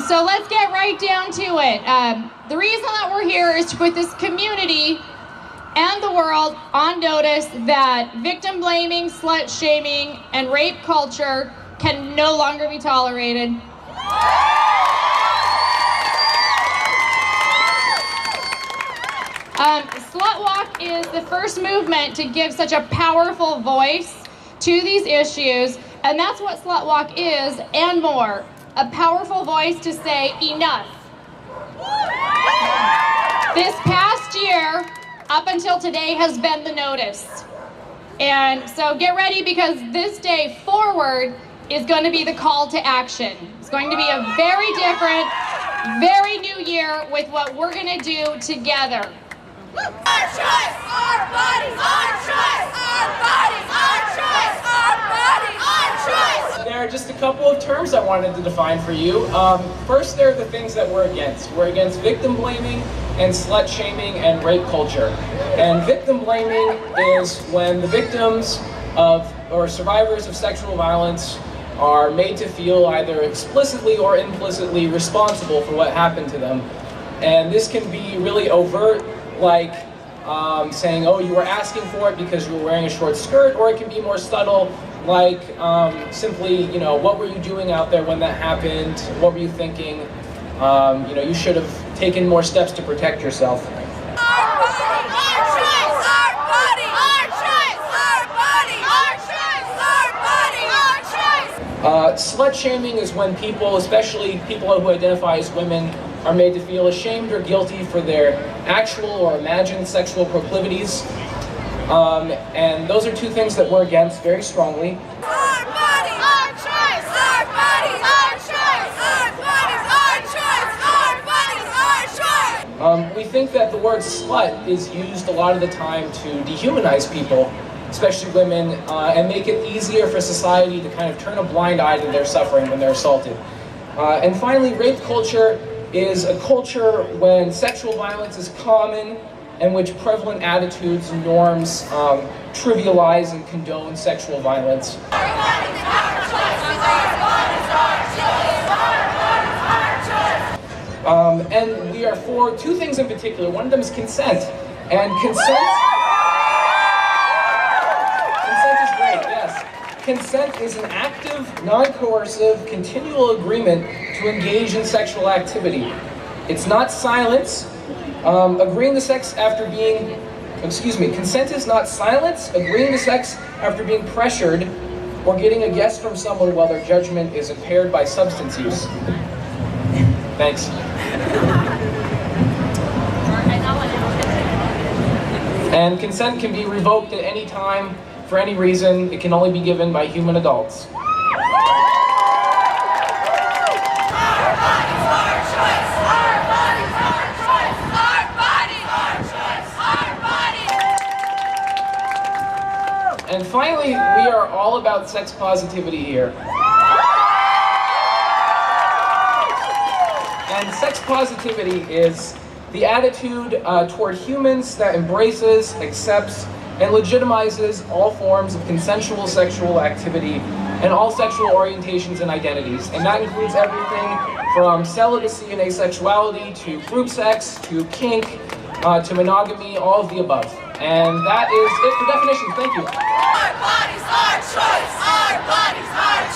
So let's get right down to it. The reason that we're here is to put this community and the world on notice that victim blaming, slut shaming, and rape culture can no longer be tolerated. SlutWalk is the first movement to give such a powerful voice to these issues, and that's what SlutWalk is and more. A powerful voice to say enough. This past year, up until today, has been the notice. And so get ready, because this day forward is going to be the call to action. It's going to be a very different, very new year with what we're going to do together. Our choice, our bodies, our choice, our bodies, our choice, our bodies, our choice. There are just a couple of terms I wanted to define for you. First, there are the things that we're against. We're against victim blaming and slut shaming and rape culture. And victim blaming is when the victims of or survivors of sexual violence are made to feel either explicitly or implicitly responsible for what happened to them. And this can be really overt, like saying, oh, you were asking for it because you were wearing a short skirt, or it can be more subtle, like simply, what were you doing out there when that happened? What were you thinking? You should have taken more steps to protect yourself. Our body, our choice, our body, our choice, our body, our choice, our body, our choice. Slut shaming is when people, especially people who identify as women, are made to feel ashamed or guilty for their actual or imagined sexual proclivities. And those are two things that we're against very strongly. Our bodies, our choice, our bodies, our choice, our bodies, our choice, our bodies, our choice. We think that the word slut is used a lot of the time to dehumanize people, especially women, and make it easier for society to kind of turn a blind eye to their suffering when they're assaulted. And finally, rape culture is a culture when sexual violence is common and which prevalent attitudes and norms trivialize and condone sexual violence. And we are for two things in particular. One of them is consent. And consent is great, yes. Consent is an active, non-coercive, continual agreement to engage in sexual activity. It's not silence. Agreeing to sex after being, consent is not silence, agreeing to sex after being pressured, or getting a yes from someone while their judgment is impaired by substance use. Thanks. And consent can be revoked at any time, for any reason. It can only be given by human adults. And finally, we are all about sex positivity here. And sex positivity is the attitude toward humans that embraces, accepts, and legitimizes all forms of consensual sexual activity and all sexual orientations and identities. And that includes everything from celibacy and asexuality to group sex to kink to monogamy, all of the above. And that is it for definitions. Thank you. Our bodies, our choice. Our bodies, our choice.